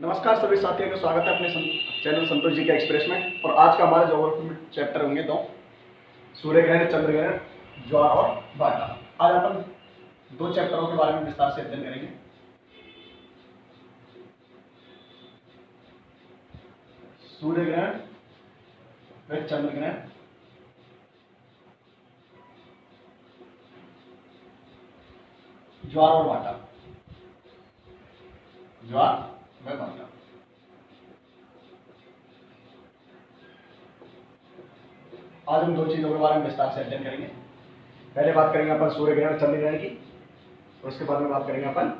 नमस्कार सभी साथियों का स्वागत है अपने चैनल संतोष जी के एक्सप्रेस में। और आज का हमारा ज्योग्राफी में चैप्टर होंगे दो, सूर्य ग्रहण, चंद्र ग्रहण, ज्वार और भाटा। आज अपन दो चैप्टरों के बारे में विस्तार से अध्ययन करेंगे। सूर्य ग्रहण व चंद्र ग्रहण, ज्वार और भाटा। ज्वार व भाटा। आज हम दो चीजों के बारे में विस्तार से अध्ययन करेंगे। पहले बात करेंगे अपन सूर्य ग्रहण, चंद्र ग्रहण की, और उसके बाद में बात करेंगे अपन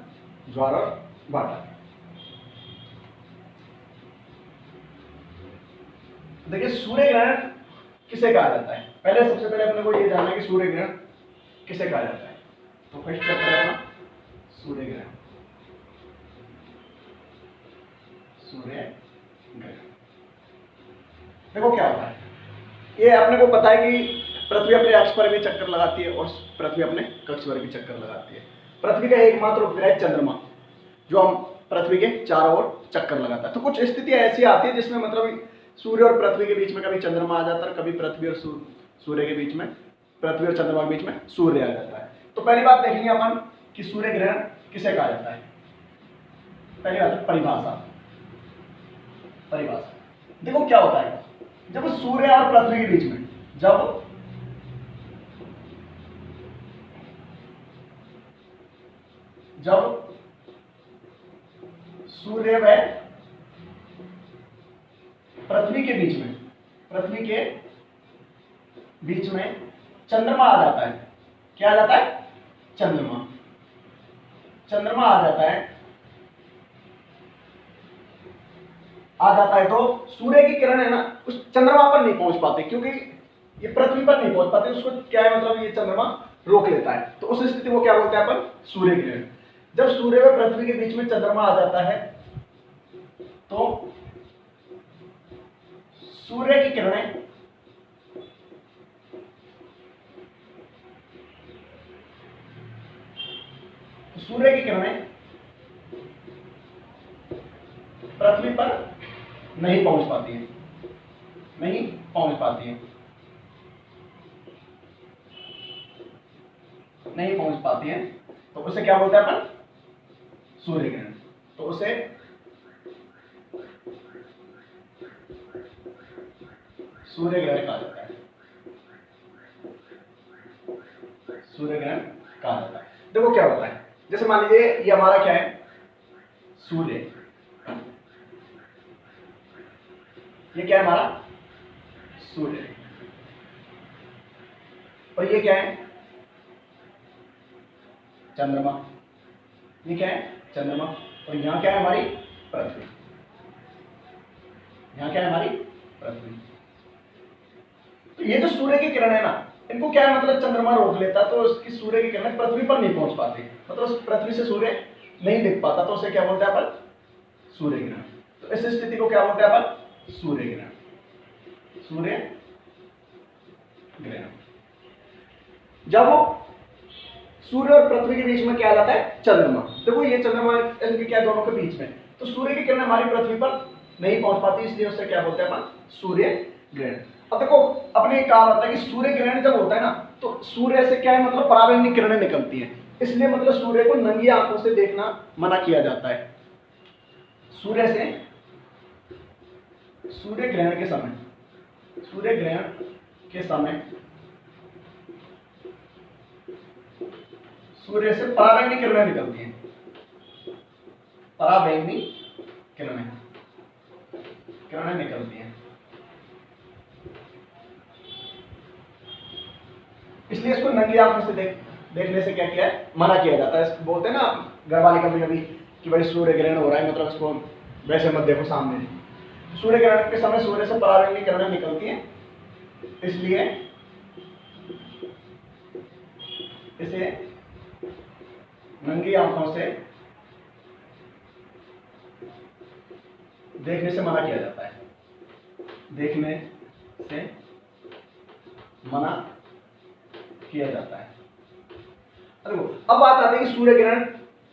ज्वार और भाटा। देखिए, सूर्य ग्रहण किसे कहा जाता है? पहले सबसे पहले अपने को ये जानना है कि सूर्य ग्रहण किसे कहा जाता है। तो फर्स्ट चैप्टर है अपना सूर्य ग्रहण। सूर्य ग्रहण देखो क्या होता है। ये अपने को पता है कि पृथ्वी अपने अक्ष पर भी चक्कर लगाती है और पृथ्वी अपने कक्ष पर भी चक्कर लगाती है। पृथ्वी का एकमात्र उपग्रह है चंद्रमा, जो हम पृथ्वी के चारों ओर चक्कर लगाता है। तो कुछ स्थितियां ऐसी आती है जिसमें मतलब सूर्य और पृथ्वी के बीच में कभी चंद्रमा आ जाता है, कभी पृथ्वी और सूर्य के बीच में, पृथ्वी और चंद्रमा के बीच में सूर्य आ जाता है। तो पहली बात देखेंगे अपन कि सूर्य ग्रहण किसे कहा जाता है। पहली बात है परिभाषा। परिभाषा देखो क्या होता है। जब सूर्य और पृथ्वी के बीच में, जब सूर्य व पृथ्वी के बीच में, पृथ्वी के बीच में चंद्रमा आ जाता है। क्या आ जाता है? चंद्रमा। चंद्रमा आ जाता है, तो सूर्य की किरण है ना, उस चंद्रमा पर नहीं पहुंच पाते, क्योंकि ये पृथ्वी पर नहीं पहुंच पाते। उसको क्या है, मतलब ये चंद्रमा रोक लेता है। तो उस स्थिति को क्या बोलते हैं अपन? सूर्य ग्रहण। जब सूर्य व पृथ्वी के बीच में चंद्रमा आ जाता है तो सूर्य की किरणें पृथ्वी पर नहीं पहुंच पाती है, नहीं पहुंच पाती है, नहीं पहुंच पाती है। तो उसे क्या बोलते हैं अपन? सूर्य ग्रहण। तो उसे सूर्य ग्रहण कहा जाता है। सूर्य ग्रहण कहा जाता है। देखो क्या होता है, जैसे मान लीजिए ये हमारा क्या है, सूर्य। ये क्या है हमारा? सूर्य। और ये क्या है? चंद्रमा। ये क्या है? चंद्रमा। और यहां क्या है? हमारी पृथ्वी। यहां क्या है? हमारी पृथ्वी। तो ये जो सूर्य की किरण है ना, इनको क्या है, मतलब चंद्रमा रोक लेता, तो उसकी सूर्य की किरण पृथ्वी पर नहीं पहुंच पाती, मतलब पृथ्वी से सूर्य नहीं दिख पाता। तो उसे क्या बोलते हैं अपन? सूर्य ग्रहण। तो इस स्थिति को क्या बोलते हैं अपन? सूर्य ग्रहण। सूर्य ग्रहण। जब सूर्य और पृथ्वी के बीच में क्या आ जाता है? चंद्रमा। देखो ये चंद्रमा, इनके क्या दोनों के बीच में, तो सूर्य की किरण हमारी पृथ्वी पर नहीं पहुंच पाती, इसलिए उससे क्या बोलते हैं अपन? सूर्य ग्रहण। अब देखो, अपने कहा होता है कि सूर्य ग्रहण जब होता है ना, तो सूर्य से क्या है, मतलब पराबैंगनी किरणें निकलती हैं, इसलिए मतलब सूर्य को नंगी आंखों से देखना मना किया जाता है। सूर्य ग्रहण के समय, सूर्य ग्रहण के समय सूर्य से पराबैंगनी किरणें निकलती हैं। पराबैंगनी किरणें निकलती हैं, इसलिए इसको नंगी आंखों से देखने से क्या किया है, मना किया जाता है। बोलते हैं ना घर वाले कभी कभी कि भाई सूर्य ग्रहण हो रहा है, मतलब इसको वैसे मत देखो सामने। सूर्य ग्रहण के समय सूर्य से पराबैंगनी किरणें निकलती हैं, इसलिए इसे नंगी आंखों से देखने से मना किया जाता है। देखने से मना किया जाता है। देखो अब बात आती है कि सूर्य ग्रहण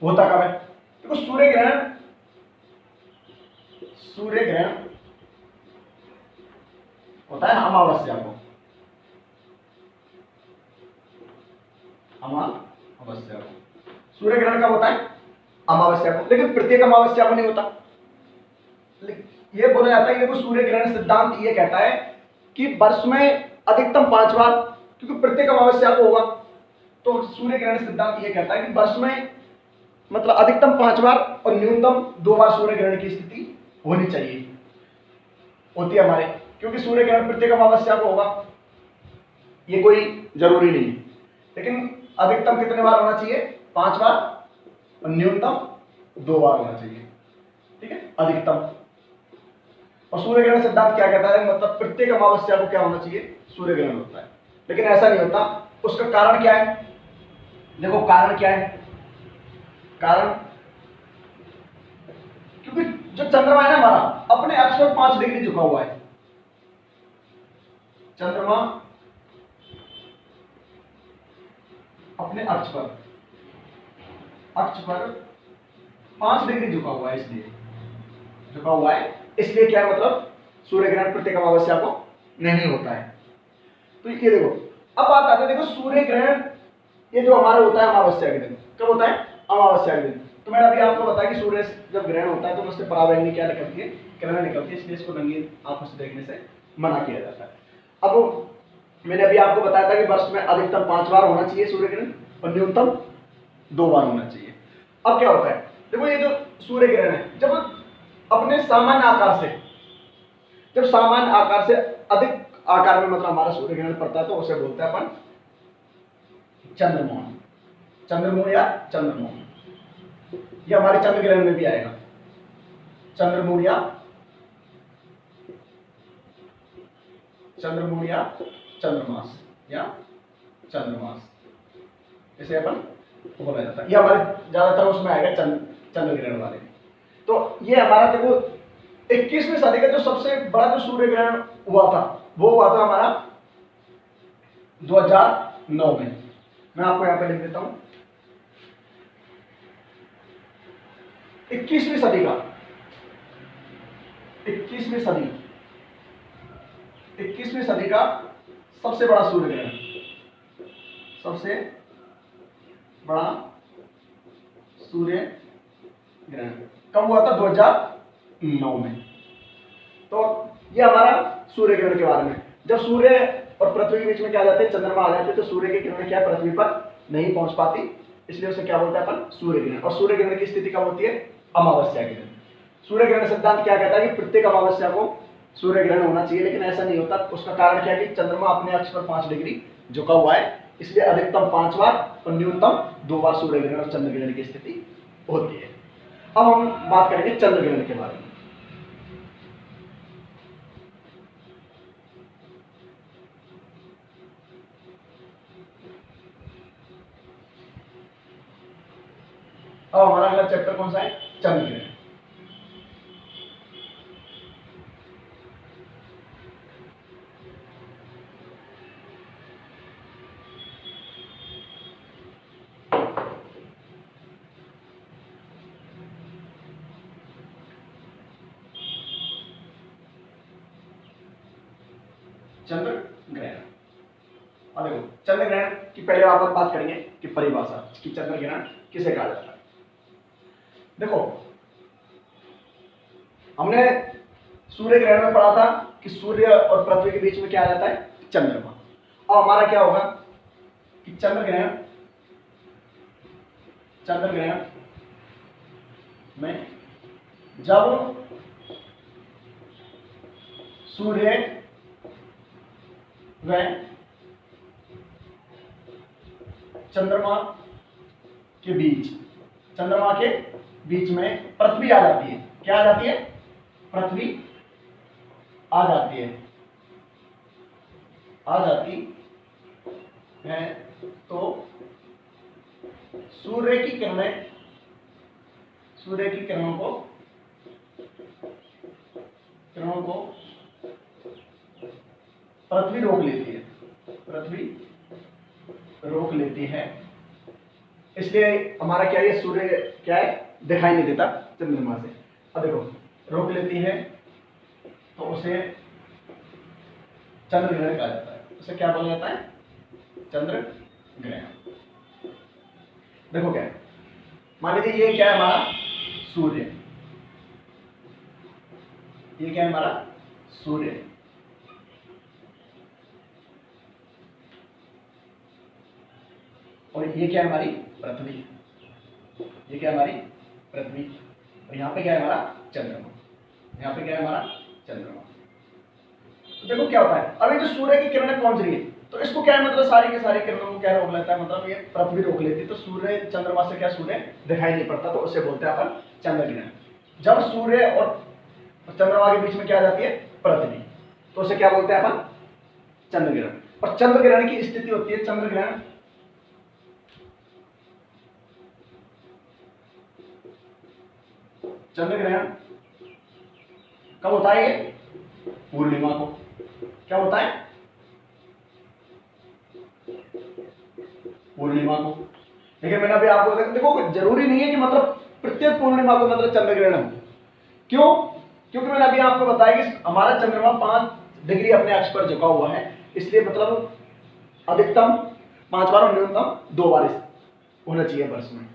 होता कब है। देखो सूर्य ग्रहण सूर्य ग्रहण होता है अमावस्या को, अमावस्या को। सूर्य ग्रहण कब होता है? अमावस्या को। लेकिन प्रत्येक अमावस्या को नहीं होता। ये बोला जाता है कि देखो सूर्य ग्रहण सिद्धांत ये कहता है कि वर्ष में अधिकतम 5 बार, क्योंकि प्रत्येक अमावस्या को होगा, तो सूर्य ग्रहण सिद्धांत ये कहता है कि वर्ष में मतलब अधिकतम 5 बार और न्यूनतम 2 बार सूर्य ग्रहण की स्थिति होनी चाहिए, होती है हमारे, क्योंकि सूर्य ग्रहण प्रत्येक अमावस्या को होगा, ये कोई जरूरी नहीं है। लेकिन अधिकतम कितने बार होना चाहिए? 5 बार और न्यूनतम 2 बार होना चाहिए, ठीक है, अधिकतम। और सूर्य ग्रहण सिद्धांत क्या कहता है? मतलब प्रत्येक अमावस्या को क्या होना चाहिए? सूर्य ग्रहण होता है। लेकिन ऐसा नहीं होता। उसका कारण क्या है? देखो कारण क्या है? कारण क्योंकि जो चंद्रमा है ना हमारा अपने अक्ष पर 5 डिग्री झुका हुआ है। चंद्रमा अपने अक्ष पर 5 डिग्री झुका हुआ है, इसलिए झुका हुआ है, इसलिए क्या है मतलब सूर्य ग्रहण प्रत्येक अमावस्या को नहीं होता है। तो ये देखो, अब बात आती है, देखो सूर्य ग्रहण ये जो हमारा होता है अमावस्या के दिन, कब होता है? अमावस्या के दिन। तो मैंने अभी आपको बताया कि सूर्य जब ग्रहण होता है तो उससे पराबैंगनी क्या निकलती है? किरणें निकलती है, इसलिए इसको रंगीन आंखों से देखने से मना किया जाता है। अब मैंने अभी आपको बताया था कि वर्ष में अधिकतम 5 बार होना चाहिए सूर्य ग्रहण और न्यूनतम 2 बार होना चाहिए। अब क्या होता है? देखो ये जो सूर्य ग्रहण है, जब अपने सामान्य आकार से, जब सामान्य आकार से अधिक आकार में मतलब हमारा सूर्य ग्रहण पड़ता है तो उसे बोलते हैं अपन चंद्रमोहन, चंद्रमोहन या चंद्रमोहन। ये हमारे चंद्र ग्रहण में भी आएगा, चंद्रमोहन या चंद्रमास या चंद्रमास, इसे अपन बोला जाता है। ये हमारे ज्यादातर उसमें आएगा चंद्र ग्रहण वाले। तो ये हमारा देखो 21वीं सदी का जो सबसे बड़ा जो सूर्य ग्रहण हुआ था वो हुआ था हमारा 2009 में। मैं आपको यहां पे लिख देता हूं 21वीं सदी का 21वीं सदी का सबसे बड़ा सूर्य ग्रहण, सबसे बड़ा सूर्य ग्रहण कब हुआ था? 2009 में। तो ये हमारा सूर्य ग्रहण के बारे में। जब सूर्य और पृथ्वी के बीच में क्या जाते हैं? चंद्रमा आ जाते हैं, तो सूर्य की किरणें क्या पृथ्वी पर नहीं पहुंच पाती, इसलिए उसे क्या बोलते हैं अपन? सूर्य ग्रहण। और सूर्य ग्रहण की स्थिति कब होती है? अमावस्या के दिन। सूर्य ग्रहण सिद्धांत क्या कहता है कि प्रत्येक अमावस्या को सूर्य ग्रहण होना चाहिए, लेकिन ऐसा नहीं होता। उसका कारण क्या है कि चंद्रमा अपने अक्ष पर 5 डिग्री झुका हुआ है, इसलिए अधिकतम 5 बार और न्यूनतम 2 बार सूर्य ग्रहण और चंद्र ग्रहण की स्थिति होती है। अब हम बात करेंगे चंद्र ग्रहण के बारे में। अब हमारा अगला चैप्टर कौन सा है? चंद्र ग्रहण। चंद्र ग्रहण, अब देखो चंद्र ग्रहण की पहले आप बात करेंगे कि परिभाषा कि चंद्र ग्रहण किसे कहा जाता है। देखो हमने सूर्य ग्रहण में पढ़ा था कि सूर्य और पृथ्वी के बीच में क्या आ जाता है? चंद्रमा। अब हमारा क्या होगा कि चंद्र ग्रहण में जब सूर्य व चंद्रमा के बीच में पृथ्वी आ जाती है। क्या आ जाती है? पृथ्वी आ जाती है तो सूर्य की किरणों को पृथ्वी रोक लेती है, इसलिए हमारा क्या है? सूर्य क्या है? दिखाई नहीं देता चंद्रमा से। अब देखो रोक लेती है तो उसे चंद्र ग्रहण कहा जाता है। उसे क्या बोला जाता है? चंद्र ग्रहण। देखो क्या है, मान लीजिए ये क्या है हमारा सूर्य, ये क्या है हमारा सूर्य, और ये क्या है हमारी पृथ्वी, ये क्या है हमारी पृथ्वी, और यहाँ पे क्या है हमारा चंद्रमा, यहाँ पे क्या है हमारा चंद्रमा। तो देखो क्या होता है, अभी जो सूर्य की किरणें पहुंच रही है तो इसको क्या है मतलब सारी की सारी किरणों को क्या रोक लेता है, मतलब ये पृथ्वी रोक लेती है, तो सूर्य चंद्रमा से क्या सूर्य दिखाई नहीं पड़ता, तो उसे बोलते हैं अपन चंद्र ग्रहण। जब सूर्य और चंद्रमा के बीच में क्या आ जाती है? पृथ्वी, तो उसे क्या बोलते हैं अपन? चंद्र ग्रहण। और चंद्र ग्रहण की स्थिति होती है, चंद्र ग्रहण चंद्र ग्रहण कब होता है? ये पूर्णिमा को। क्या होता है? पूर्णिमा को। लेकिन मैंने अभी आपको देखो जरूरी नहीं है कि मतलब प्रत्येक पूर्णिमा को मतलब चंद्र ग्रहण हो। क्यों? क्योंकि मैंने अभी आपको बताया कि हमारा चंद्रमा 5 डिग्री अपने अक्ष पर झुका हुआ है, इसलिए मतलब अधिकतम 5 बार और न्यूनतम 2 बार होना चाहिए वर्ष में।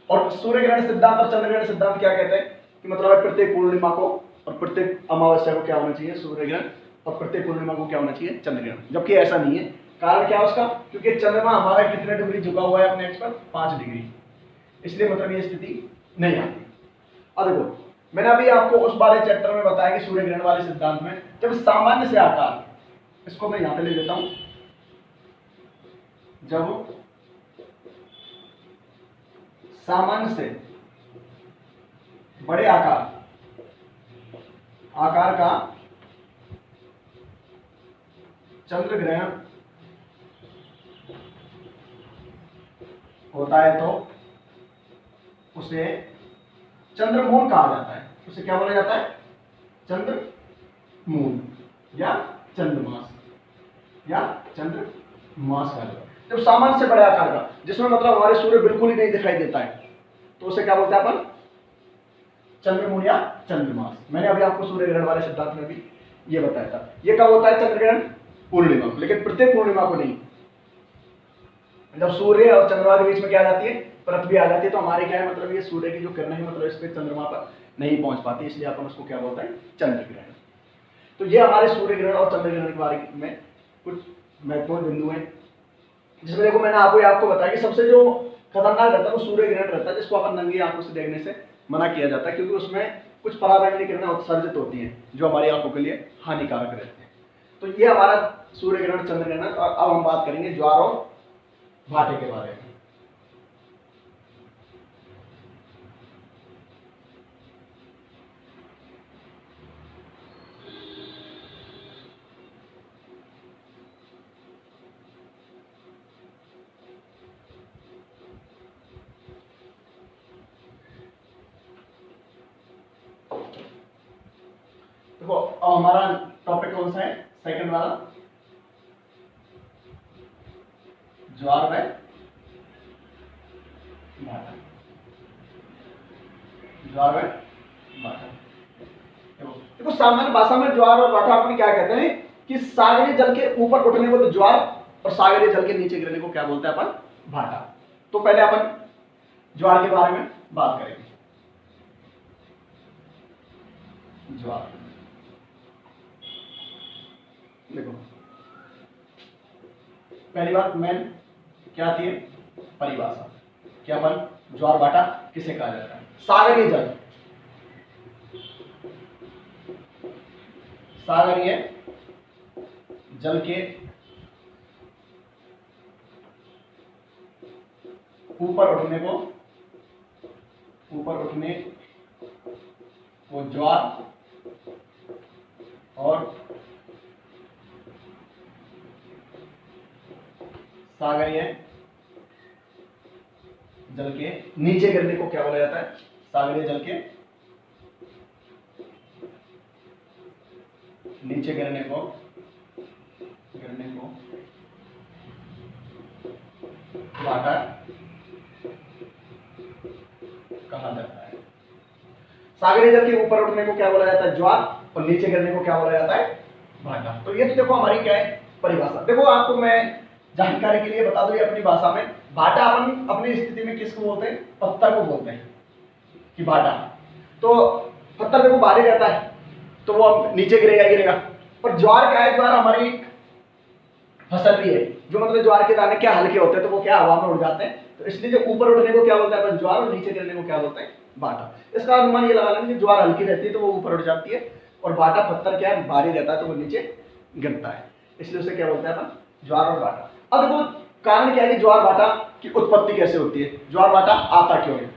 और सूर्य ग्रहण सिद्धांत और चंद्र ग्रहण सिद्धांत क्या कहते हैं कि मतलब प्रत्येक पूर्णिमा को और प्रत्येक अमावस्या को क्या होना चाहिए? सूर्य ग्रहण, और प्रत्येक पूर्णिमा को क्या होना चाहिए? चंद्र ग्रहण। जबकि ऐसा नहीं है। कारण क्या है उसका? क्योंकि चंद्रमा हमारा कितने डिग्री झुका हुआ है अपने अक्ष पर? 5 डिग्री, इसलिए मतलब ये स्थिति नहीं आती। अब देखो मैंने अभी आपको उस वाले चैप्टर में बताया कि सूर्य ग्रहण वाले सिद्धांत में जब सामान्य से आकार, इसको मैं यहां पे ले लेता हूं, जब सामान्य से बड़े आकार का चंद्र ग्रहण होता है तो उसे चंद्रमोहन कहा जाता है। उसे क्या बोला जाता है? चंद्रमोहन या चंद्रमास कहा जाता है। जब सामान्य से बड़े आकार का, जिसमें मतलब हमारे सूर्य बिल्कुल ही नहीं दिखाई देता है, तो उसे क्या बोलते हैं अपन? चंद्रमोहन या चंद्रमास। मैंने अभी आपको सूर्य ग्रहण वाले सिद्धांत में भी ये बताया था। ये कब होता है चंद्र ग्रहण? पूर्णिमा को, लेकिन प्रत्येक पूर्णिमा को नहीं। जब सूर्य और चंद्रमा के बीच में क्या आ जाती है? पृथ्वी आ जाती है, तो हमारे क्या है मतलब ये सूर्य की जो किरणें हैं मतलब इस पे चंद्रमा पर नहीं पहुंच पाती, इसलिए अपन उसको क्या बोलते हैं? चंद्र ग्रहण। तो ये हमारे सूर्य ग्रहण और चंद्र ग्रहण के बारे में कुछ महत्वपूर्ण बिंदु हैं, जिसमें देखो मैंने आपको बताया कि सबसे जो खतरनाक रहता है वो सूर्य ग्रहण रहता है, जिसको अपन नंगी आंखों से देखने से मना किया जाता है, क्योंकि उसमें कुछ पराबैंगनी किरणें उत्सर्जित होती हैं जो हमारी आंखों के लिए हानिकारक रहते हैं। तो ये हमारा सूर्य ग्रहण चंद्र ग्रहण। और अब हम बात करेंगे ज्वार और भाटे के बारे में। देखो अब हमारा टॉपिक कौन सा है? सेकंड वाला, ज्वार व भाटा। ज्वार व भाटा। देखो सामान्य भाषा में ज्वार और भाटा अपनी क्या कहते हैं कि सागरीय जल के ऊपर उठने को तो ज्वार और सागरीय जल के नीचे गिरने को क्या बोलते हैं अपन? भाटा। तो पहले अपन ज्वार के बारे में बात करेंगे। ज्वार, देखो पहली बात मेन क्या आती है? परिभाषा। क्या अपन ज्वार भाटा किसे कहा जाता है? सागरीय जल, सागरीय जल के ऊपर उठने को ज्वार और सागरीय जल के नीचे गिरने को क्या बोला जाता है? सागरीय जल के नीचे गिरने को भाटा कहा जाता है। सागरीय जल के ऊपर उठने को क्या बोला जाता है? ज्वार, और नीचे गिरने को क्या बोला जाता है? भाटा। तो ये तो देखो हमारी क्या है? परिभाषा। देखो आपको मैं जानकारी के लिए बता दूं, ये अपनी भाषा में भाटा अपन अपनी स्थिति में किसको बोलते हैं? पत्थर को बोलते हैं कि भाटा। तो पत्थर देखो भारी रहता है तो वो नीचे गिरेगा गिरेगा। पर ज्वार क्या है? ज्वार हमारी फसल भी है, जो मतलब ज्वार के दाने क्या हल्के होते हैं तो वो क्या हवा में उड़ जाते हैं, तो इसलिए जो ऊपर उड़ने को क्या बोलते हैं अपन? ज्वार, और नीचे गिरने को क्या बोलते हैं? भाटा। इसका अनुमान ये लगा लेना कि ज्वार हल्की रहती है तो वो ऊपर उड़ जाती है, और भाटा पत्थर क्या है? भारी रहता है तो वो नीचे गिरता है, इसलिए उसे क्या बोलते हैं अपन? ज्वार और भाटा। अब देखो कारण क्या है कि ज्वार भाटा की उत्पत्ति कैसे होती है, ज्वार भाटा आता क्यों है?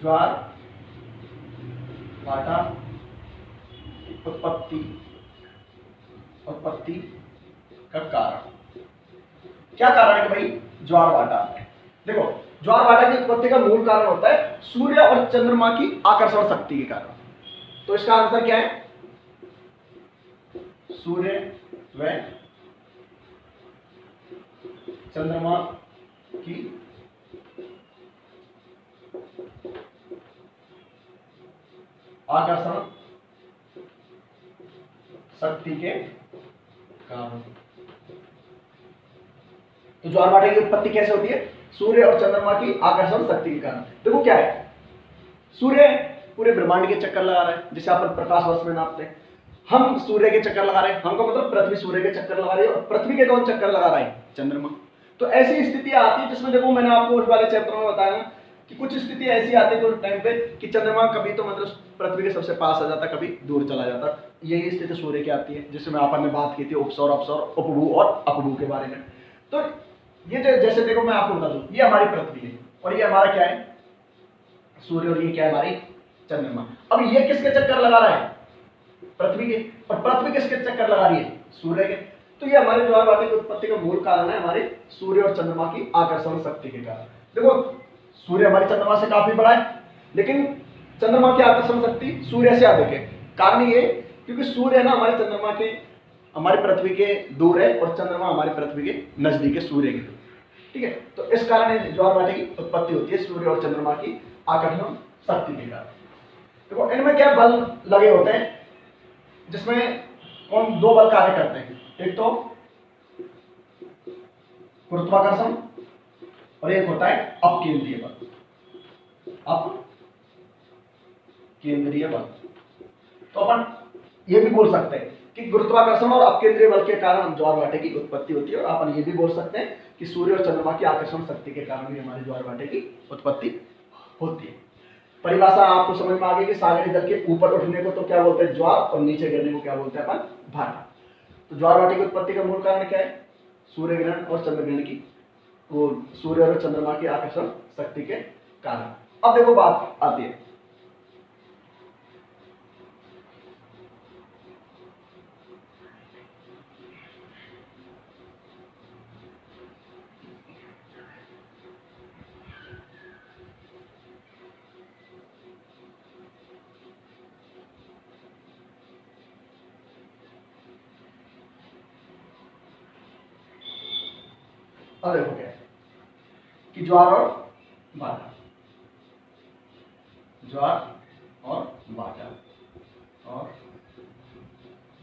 ज्वार भाटा उत्पत्ति उत्पत्ति का कारण क्या कारण है कि भाई ज्वार भाटा आता है? देखो ज्वार भाटा की उत्पत्ति का मूल कारण होता है सूर्य और चंद्रमा की आकर्षण शक्ति के कारण। तो इसका आंसर क्या है? सूर्य व चंद्रमा की आकर्षण शक्ति के कारण। तो ज्वार भाटा की उत्पत्ति कैसे होती है? सूर्य और चंद्रमा की आकर्षण शक्ति के कारण। देखो क्या है, सूर्य पूरे ब्रह्मांड के चक्कर लगा रहा है, जिसे अपन प्रकाश वर्ष में नापते हैं। हम सूर्य के चक्कर लगा रहे हैं, हमको मतलब पृथ्वी सूर्य के चक्कर लगा रही है, और पृथ्वी के कौन चक्कर लगा रहा है? चंद्रमा। तो ऐसी स्थितियां आती है जिसमें देखो मैंने आपको उस वाले चैप्टर में बताया ना कि कुछ स्थिति ऐसी आती है उस टाइम पे कि चंद्रमा कभी तो मतलब पृथ्वी के सबसे पास आ जाता, कभी दूर चला जाता। यही स्थिति सूर्य की आती है, जिसमें आपने बात की थी उपसौर, अपसौर, उपभू और अपभू के बारे में। तो ये जैसे देखो मैं आपको बता दूं, ये हमारी पृथ्वी है और ये हमारा क्या है? सूर्य, और ये क्या है? हमारी चंद्रमा। अब ये किसके चक्कर लगा रहा है? पृथ्वी के। और पृथ्वी किसके चक्कर लगा रही है? सूर्य के। तो ये हमारे ज्वार भाटे की उत्पत्ति का मूल कारण है हमारे सूर्य और चंद्रमा की आकर्षण शक्ति के कारण। देखो सूर्य हमारी चंद्रमा से काफी बड़ा है, लेकिन चंद्रमा की आकर्षण शक्ति सूर्य से अधिक है। कारण ये क्योंकि सूर्य है ना हमारे चंद्रमा के, हमारी पृथ्वी के दूर है, और चंद्रमा हमारी पृथ्वी के नजदीक है, सूर्य के। ठीक है, तो इस कारण ज्वार भाटे की उत्पत्ति होती है सूर्य और चंद्रमा की आकर्षण शक्ति के कारण। देखो इनमें क्या बल लगे होते हैं, जिसमें कौन दो बल कार्य करते हैं? एक तो गुरुत्वाकर्षण और एक होता है अपकेंद्रीय बल। अपकेंद्रीय बल। तो अपन ये भी बोल सकते हैं कि गुरुत्वाकर्षण और अपकेंद्रीय बल के कारण ज्वार भाटे की उत्पत्ति होती है, और अपन ये भी बोल सकते हैं कि सूर्य और चंद्रमा की आकर्षण शक्ति के कारण भी हमारे ज्वार भाटे की उत्पत्ति होती है। परिभाषा आपको समझ में आ गई कि सागरीय जल के ऊपर उठने को तो क्या बोलते हैं? ज्वार, और नीचे गिरने को क्या बोलते हैं अपन? भाटा। तो ज्वार भाटे की उत्पत्ति का मूल कारण क्या है? सूर्य ग्रहण और चंद्र ग्रहण की, वो सूर्य और चंद्रमा की आकर्षण शक्ति के कारण। अब देखो बात आती है अब देखो क्या है कि ज्वार और भाटा, ज्वार और भाटा और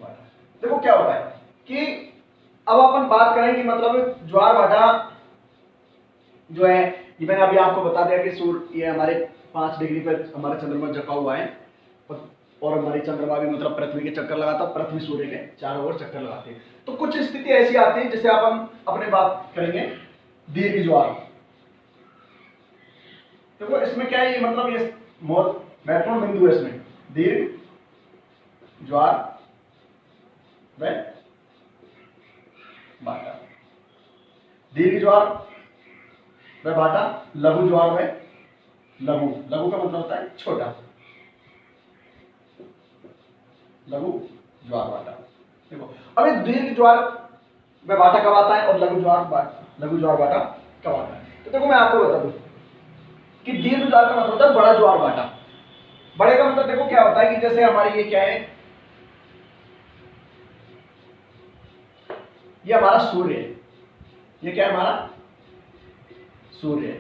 भाटा। देखो क्या होता है कि अब अपन बात करें कि मतलब ज्वार भाटा जो है, ये मैंने अभी आपको बता दिया कि सूर्य ये हमारे 5 डिग्री पर हमारा चंद्रमा झुका हुआ है, और हमारी चंद्रमा भी मतलब पृथ्वी के चक्कर लगाता, पृथ्वी सूर्य के चारों ओर चक्कर लगाती है। तो कुछ स्थिति ऐसी आती है जिसे अपन अपने बात करेंगे दीर्घ ज्वार। देखो इसमें क्या है, ये मतलब ये महत्वपूर्ण बिंदु है इसमें, दीर्घ ज्वार व भाटा। दीर्घ ज्वार व भाटा, लघु ज्वार व लघु, लघु का मतलब होता है छोटा, लघु ज्वार भाटा। देखो अब ये दीर्घ ज्वार व भाटा कब आता है और लघु ज्वार भाटा कब आता है? तो देखो मैं आपको बता दूं कि दीर्घ ज्वार का मतलब होता है बड़ा ज्वार भाटा। बड़े का मतलब देखो क्या होता है कि जैसे हमारी ये क्या है, ये हमारा सूर्य है, ये क्या है हमारा सूर्य,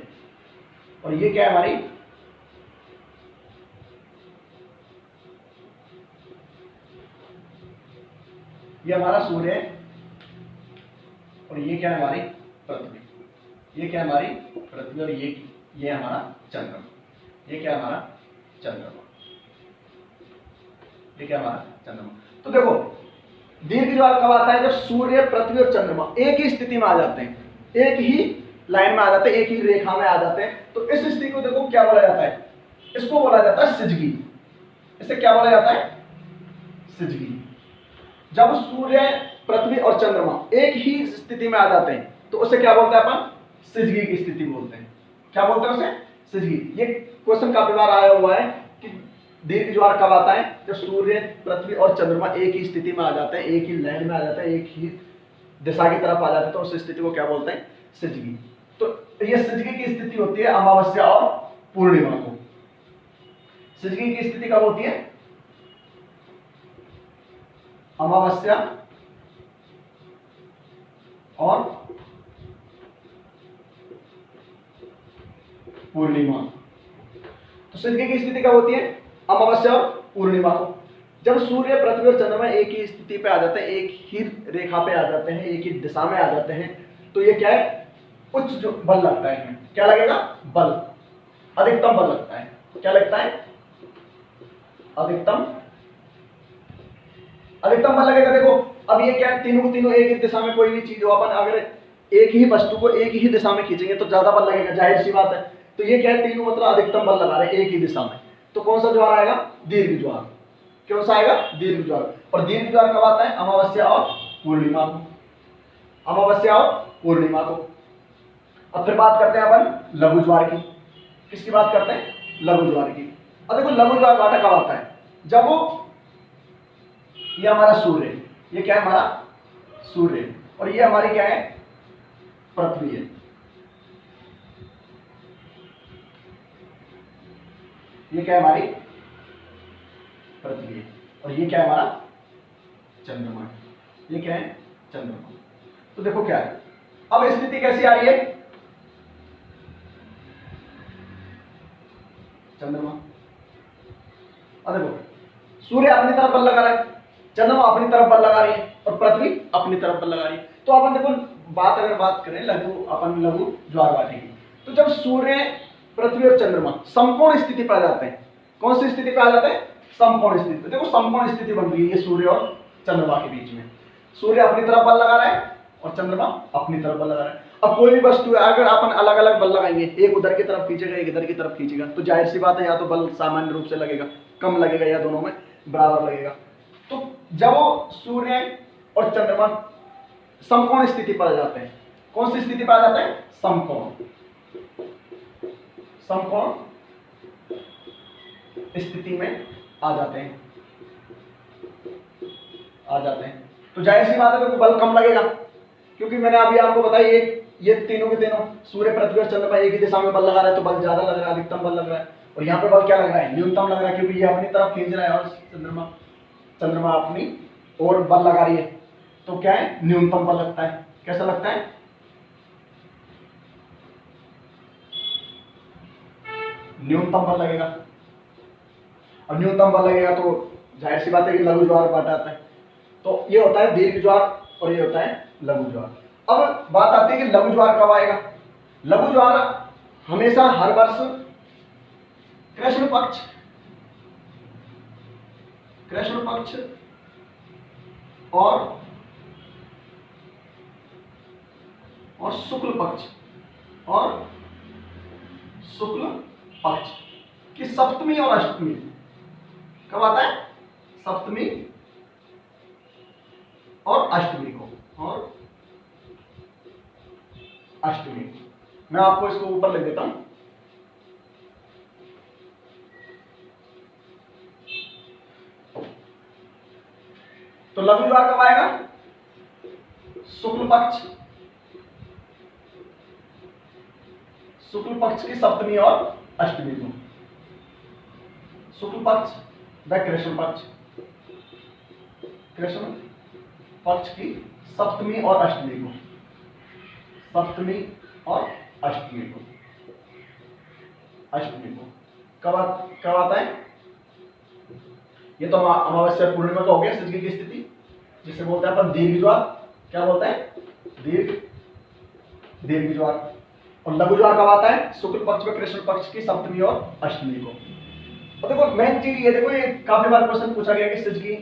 और ये क्या है हमारी, ये हमारा सूर्य है, और ये क्या है हमारी पृथ्वी, ये क्या है हमारी पृथ्वी, और ये हमारा चंद्रमा, ये क्या है हमारा चंद्रमा, ये क्या है हमारा चंद्रमा। तो देखो दीर्घ ज्वार कब आता है, जब सूर्य, पृथ्वी और चंद्रमा एक ही स्थिति में आ जाते हैं, एक ही लाइन में आ जाते हैं, एक ही रेखा में आ जाते हैं। तो इस स्थिति को देखो क्या बोला जाता है, इसको बोला जाता है सिजगी। इसे क्या बोला जाता है, सिजगी। जब सूर्य, पृथ्वी और चंद्रमा एक ही स्थिति में आ जाते हैं तो उसे क्या बोलते हैं अपन, सिजगी की स्थिति बोलते हैं। क्या बोलते हैं उसे, सिजगी। ये क्वेश्चन काफी बार आया हुआ है कि दीर्घ ज्वार कब आता है, जब सूर्य, पृथ्वी और चंद्रमा एक ही स्थिति में आ जाते हैं, एक ही लाइन में आ जाते हैं, एक ही दिशा की तरफ आ जाते हैं, तो उस स्थिति को क्या बोलते हैं, सिजगी। तो ये सिजगी की स्थिति होती है अमावस्या और पूर्णिमा को। सिजगी की स्थिति कब होती है, अमावस्या और पूर्णिमा। तो सिजगी की स्थिति कब होती है, अमावस्या और पूर्णिमा को। जब सूर्य, पृथ्वी और चंद्रमा एक ही स्थिति पे आ जाते हैं, एक ही रेखा पे आ जाते हैं, एक ही दिशा में आ जाते हैं, तो ये क्या है, उच्च जो बल लगता है। क्या लगेगा, बल, अधिकतम बल लगता है। क्या लगता है, अधिकतम बल लगेगा। देखो अब ये क्या है, तीनों एक ही दिशा में कोई भी चीज हो, अपन अगर एक ही वस्तु को एक ही दिशा में खींचेंगे तो ज्यादा बल लगेगा, जाहिर सी बात है। तो ये क्या है, तीनों मतलब अधिकतम बल लगा रहे हैं एक ही दिशा में। तो कौन सा ज्वार आएगा, दीर्घ ज्वार। कौन सा आएगा, दीर्घ ज्वार। और दीर्घ ज्वार कब आता है, अमावस्या और पूर्णिमा को, अमावस्या और पूर्णिमा को। अब फिर बात करते हैं अपन लघु ज्वार की। किसकी बात करते हैं, लघु ज्वार की। अब देखो लघु ज्वार भाटा कब आता है, जब वो, ये हमारा सूर्य, ये क्या है हमारा सूर्य, और ये हमारी क्या है, पृथ्वी है। ये क्या है हमारी पृथ्वी है, और ये क्या है हमारा चंद्रमा है। ये क्या है, चंद्रमा। तो देखो क्या है, अब स्थिति कैसी आ रही है, चंद्रमा। अब देखो सूर्य अपनी तरफ बल लगा रहा है, चंद्रमा अपनी तरफ बल लगा रही है, और पृथ्वी अपनी तरफ बल लगा रही है। तो अपन देखो अगर बात करें लघु ज्वार भाटे की, तो जब सूर्य, पृथ्वी और चंद्रमा समकोण स्थिति पर आ जाते हैं, कौन सी स्थिति पर आ जाते हैं, समकोण स्थिति। देखो समकोण स्थिति बन रही है ये सूर्य और चंद्रमा के बीच में। सूर्य अपनी तरफ बल लगा रहा है और चंद्रमा अपनी तरफ बल लगा रहा है। अब कोई भी वस्तु है, अगर अपन अलग अलग बल लगाएंगे, एक उधर की तरफ खींचेगा, एक इधर की तरफ खींचेगा, तो जाहिर सी बात है या तो बल सामान्य रूप से लगेगा, कम लगेगा, या दोनों में बराबर लगेगा। तो जब वो सूर्य और चंद्रमा समकोण स्थिति पर आ जाते हैं, कौन सी स्थिति पर आ जाते हैं, समकोण स्थिति में आ जाते हैं, तो जाहिर सी बात है तो बल कम लगेगा, क्योंकि मैंने अभी आपको बताया ये तीनों के तीनों सूर्य, पृथ्वी और चंद्रमा एक ही दिशा में बल लगा रहे हैं, तो बल ज्यादा लग रहा है, अधिकतम बल लग रहा है। और यहाँ पे बल क्या लग रहा है, न्यूनतम लग रहा है, क्योंकि ये अपनी तरफ खींच रहा है और चंद्रमा अपनी और बल लगा रही है, तो क्या है, न्यूनतम बल लगता है। कैसा लगता है, न्यूनतम बल लगेगा, और न्यूनतम बल लगेगा तो जाहिर सी बात है कि लघु ज्वार भाटा आता है। तो ये होता है दीर्घ ज्वार और ये होता है लघु ज्वार। अब बात आती है कि लघु ज्वार कब आएगा। लघु ज्वार हमेशा हर वर्ष कृष्ण पक्ष और शुक्ल पक्ष की सप्तमी और अष्टमी कब आता है, सप्तमी और अष्टमी को, मैं आपको इसको ऊपर लिख देता हूं। तो लघु ज्वार कब आएगा, शुक्ल पक्ष की सप्तमी और अष्टमी को। शुक्ल पक्ष व कृष्ण पक्ष की सप्तमी और अष्टमी को, अष्टमी को, अष्टमी को कब आता है? ये तो अमावस्या पूर्णिमा का हो गया सिजगी की स्थिति, जिसे बोलते हैं अपन दीर्घ ज्वार। क्या बोलते हैं? दीर्घ ज्वार। और लघु ज्वार कब आता है? शुक्ल पक्ष में कृष्ण पक्ष की सप्तमी और अष्टमी को। और देखो मेन चीज ये देखो, ये काफी बार क्वेश्चन पूछा गया कि सिजगी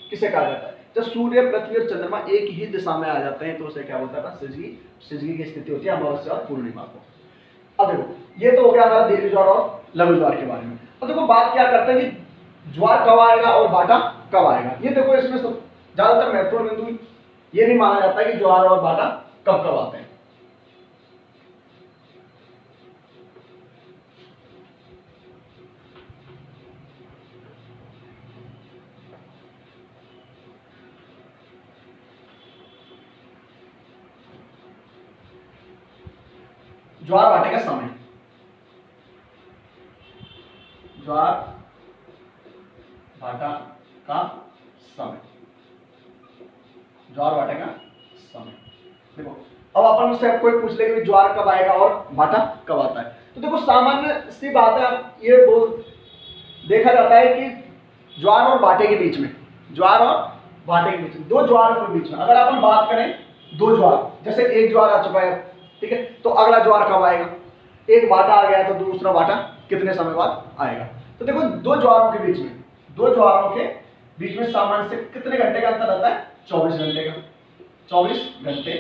किसे कहा जाता है? जब सूर्य, पृथ्वी और चंद्रमा एक ही दिशा में आ जाते हैं तो उसे क्या बोलता है? सिजगी। सिजगी की स्थिति होती है अमावस्या और पूर्णिमा को। अब देखो ये तो हो गया हमारा दीर्घ ज्वार और लघु ज्वार के बारे में। अब देखो बात क्या करते हैं कि ज्वार कब आएगा और बाटा कब आएगा। ये देखो इसमें ज्यादातर महत्वपूर्ण बिंदु ये नहीं माना जाता कि ज्वार और बाटा कब कब आते हैं। ज्वार बाटे का समय, ज्वार बाटा का समय, ज्वार बाटे का समय। देखो अब अपन से कोई पूछ ले कि ज्वार कब आएगा और बाटा कब आता है, तो देखो सामान्य सी बात है, ये बोल देखा जाता है कि ज्वार और बाटे के बीच में, ज्वार और बाटे के बीच में, दो ज्वार के बीच में अगर अपन बात करें, दो ज्वार, जैसे एक ज्वार आ चुका है, ठीक है, तो अगला ज्वार कब आएगा? एक बाटा आ गया तो दूसरा बाटा कितने समय बाद आएगा? तो देखो दो ज्वारों के बीच में, दो ज्वारों के बीच में सामान्य से कितने घंटे का अंतर रहता है? 24 घंटे का। 24 घंटे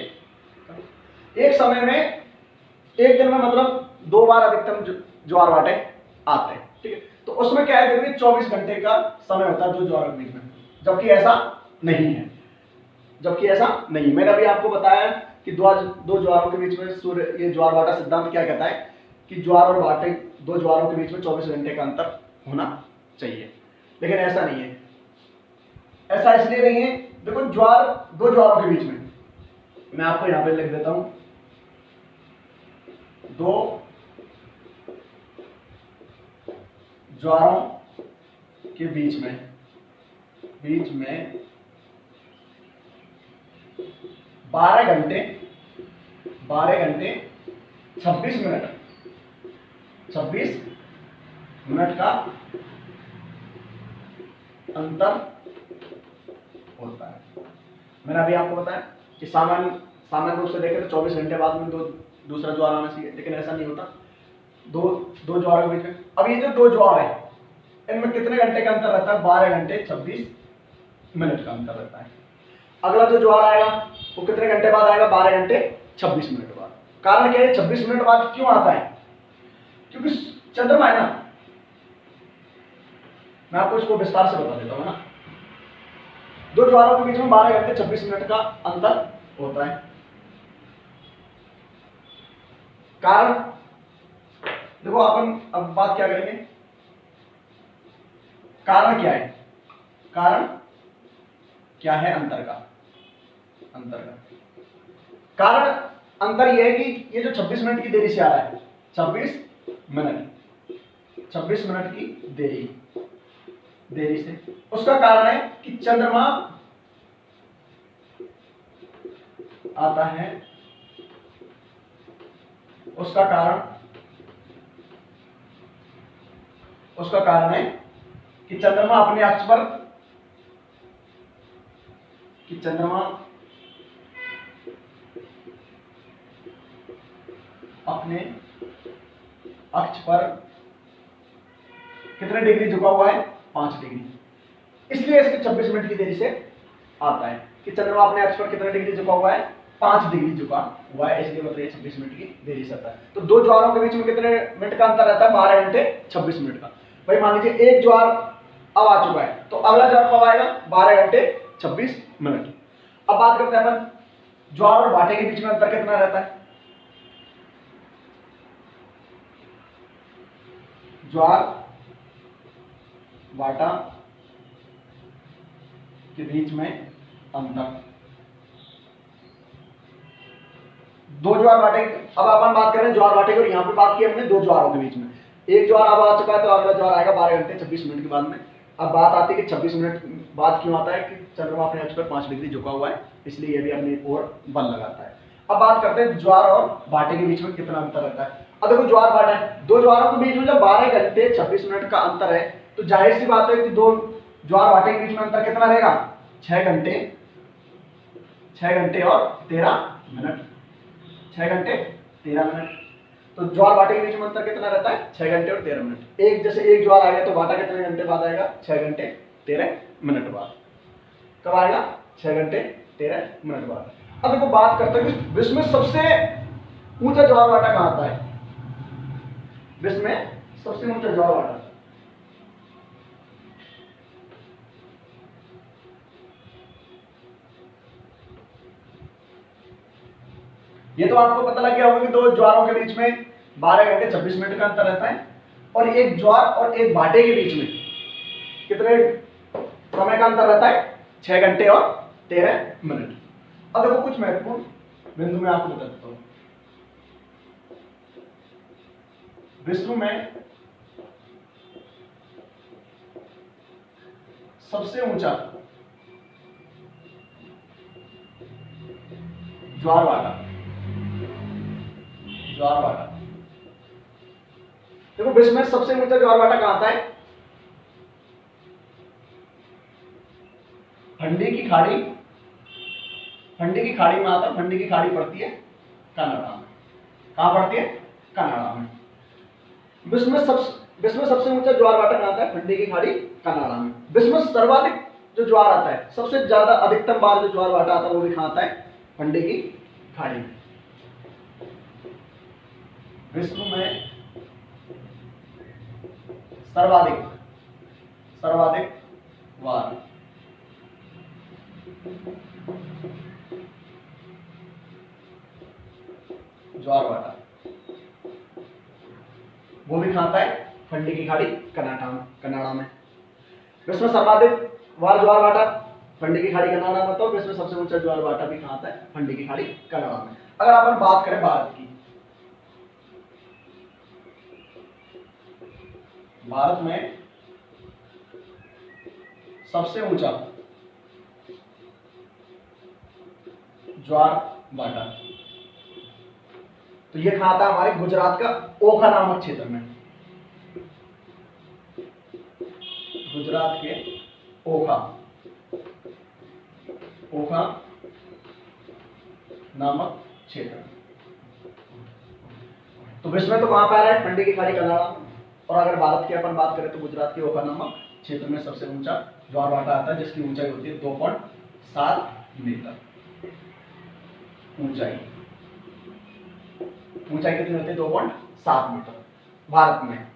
एक समय में, एक दिन में मतलब 2 बार अधिकतम ज्वार बाटे आते हैं, ठीक है। तो उसमें क्या है, देखिए 24 घंटे का समय होता है दो ज्वारों के बीच में, जबकि ऐसा नहीं है, जबकि ऐसा नहीं। मैंने अभी आपको बताया कि दो ज्वारों के बीच में सूर्य, ये ज्वार बाटा सिद्धांत क्या कहता है कि ज्वार और बाटे, दो ज्वारों के बीच में 24 घंटे का अंतर होना चाहिए, लेकिन ऐसा नहीं है। ऐसा इसलिए नहीं है, देखो ज्वार, दो ज्वारों के बीच में, मैं आपको यहां पे लिख देता हूं, दो ज्वारों के बीच में 12 घंटे 26 मिनट का अंतर होता है। मैंने अभी आपको बताया कि सामान्य रूप से देखें तो 24 घंटे बाद में दूसरा ज्वार आना चाहिए, लेकिन ऐसा नहीं होता। दो ज्वार के बीच में, अब ये जो दो ज्वार है इनमें कितने घंटे का अंतर रहता है? 12 घंटे 26 मिनट का अंतर रहता है। अगला जो ज्वार आएगा वो कितने घंटे बाद आएगा? 12 घंटे 26 मिनट बाद। कारण क्या है 26 मिनट बाद क्यों आता है? क्योंकि चंद्रमा है ना, मैं आपको इसको विस्तार से बता देता हूं ना। दो ज्वारों के बीच में 12 घंटे 26 मिनट का अंतर होता है। कारण देखो अपन अब बात क्या करेंगे, कारण क्या है? कारण क्या है अंतर का? कारण अंतर यह है कि ये जो 26 मिनट की देरी से आ रहा है, 26 मिनट की देरी से, उसका कारण है कि चंद्रमा आता है, उसका कारण है कि चंद्रमा अपने अक्ष पर, अपने अक्ष पर कितने डिग्री झुका हुआ है? 5 डिग्री। इसलिए इसके 26 मिनट की देरी से आता है कि चंद्रमा अपने अक्ष पर कितने डिग्री झुका हुआ है? 5 डिग्री झुका हुआ है, इसलिए मतलब 26 मिनट की देरी से आता है। तो दो ज्वारों के बीच में कितने मिनट का अंतर रहता है? 12 घंटे 26 मिनट का। भाई मान लीजिए एक ज्वार अब आ चुका है, तो अगला ज्वार कब आएगा? 12 घंटे 26 मिनट। अब बात करते हैं अपन ज्वार और बाटे के बीच में अंतर कितना रहता है? ज्वार बाटा के बीच में अंतर, दो ज्वार बाटे, अब अपन बात करें ज्वार बाटे की, और यहां पे बात की हमने दो ज्वारों के बीच में। एक ज्वार अब आ चुका है तो अगला ज्वार आएगा 12 घंटे 26 मिनट के बाद में। अब बात आती है कि 26 मिनट बाद क्यों आता है कि चंद्रमा अपने अक्ष पर 5 डिग्री झुका हुआ है, इसलिए ये भी अपनी ओर बल लगाता है। अब बात करते हैं ज्वार और भाटे के बीच में कितना अंतर रहता है। अब देखो ज्वार भाटा है, दो ज्वारों के बीच में जब 12 घंटे 26 मिनट का अंतर है तो जाहिर सी बात है कि दो ज्वार भाटे के बीच में अंतर कितना रहेगा, 6 घंटे, 6 घंटे और 13 मिनट, 6 घंटे 13 मिनट। तो ज्वार भाटे के बीच में अंतर कितना रहता है, 6 घंटे और 13 मिनट। एक जैसे एक ज्वार आ गया तो भाटा कितने घंटे बाद आएगा, 6 घंटे 13 मिनट बाद। कब आएगा, 6 घंटे 13 मिनट बाद। अब देखो बात करते हैं कि विश्व में सबसे ऊंचा ज्वार भाटा कहां आता है, विश्व में सबसे ऊंचा ज्वार भाटा ये तो आपको पता लग गया होगा कि दो ज्वारों के बीच में 12 घंटे 26 मिनट का अंतर रहता है और एक ज्वार और एक भाटे के बीच में कितने समय का अंतर रहता है, 6 घंटे और 13 मिनट। अब देखो कुछ महत्वपूर्ण बिंदु मैं आपको बता देता हूं। विश्व में सबसे ऊंचा ज्वार भाटा, ज्वार भाटा देखो विश्व में सबसे ऊंचा ज्वार भाटा कहां आता है, फंडी की खाड़ी, फंडी की खाड़ी में आता है। फंडी की खाड़ी पड़ती है कनाडा में। कहां पड़ती है, कनाडा में। विश्व में सबसे ऊंचा ज्वार भाटा कहां आता है, फंडी की खाड़ी कनाडा में। विश्व में सर्वाधिक जो ज्वार आता है, सबसे ज्यादा अधिकतम बार जो ज्वार भाटा आता है वो भी कहां आता है, फंडी की खाड़ी में। विश्व में सर्वाधिक बार ज्वार भाटा वो भी खाता है फंडी की खाड़ी कनाडा में। विश्व में सर्वाधिक बार ज्वार भाटा फंडी की खाड़ी कनाडा में, तो विश्व में सबसे ऊंचा ज्वार भाटा भी खाता है फंडी की खाड़ी कनाडा में। अगर अपन बात करें भारत की, भारत में सबसे ऊंचा ज्वार भाटा तो ये कहां आता है, हमारे गुजरात का ओखा नामक क्षेत्र में। गुजरात के ओखा नामक क्षेत्र। तो विश्व में तो कहां पे आ रहा है, फंडी की खाड़ी कनाडा। और अगर भारत की अपन बात करें तो गुजरात के ओखा नामक क्षेत्र में सबसे ऊंचा ज्वार भाटा आता है, जिसकी ऊंचाई होती है 2.7 मीटर। ऊंचाई कितनी होती है, 2.7 मीटर। भारत में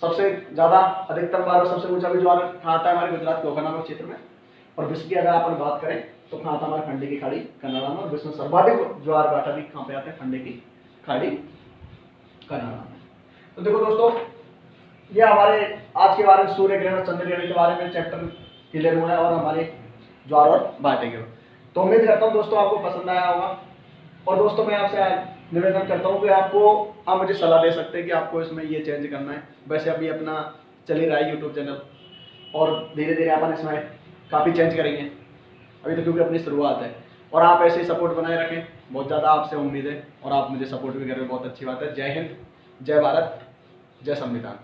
सबसे ज्यादा अधिकतम बार और सबसे ऊंचा भी ज्वार कहां आता है, हमारे गुजरात के ओखा नामक क्षेत्र में। और विश्व की अगर अपन बात करें तो कहां आता है, हमारे फंडी की खाड़ी कनाडा में। और विश्व में सर्वाधिक ज्वार भाटा भी कहां पे आता है, फंडी की खाड़ी कनाडा में। तो देखो दोस्तों, ये हमारे आज के बारे में सूर्य ग्रहण और चंद्र ग्रहण के बारे में चैप्टर क्लियर हुआ है और हमारे ज्वार और भाटे के। तो उम्मीद करता हूँ दोस्तों आपको पसंद आया होगा। और दोस्तों मैं आपसे निवेदन करता हूँ कि आप मुझे सलाह दे सकते हैं कि आपको इसमें ये चेंज करना है। वैसे अभी अपना चल ही रहा है यूट्यूब चैनल और धीरे धीरे अपन इसमें काफ़ी चेंज करेंगे। अभी तो क्योंकि अपनी शुरुआत है। और आप ऐसे ही सपोर्ट बनाए रखें, बहुत ज़्यादा आपसे उम्मीद है और आप मुझे सपोर्ट भी कर रहे हो, बहुत अच्छी बात है। जय हिंद, जय भारत, जय संविधान।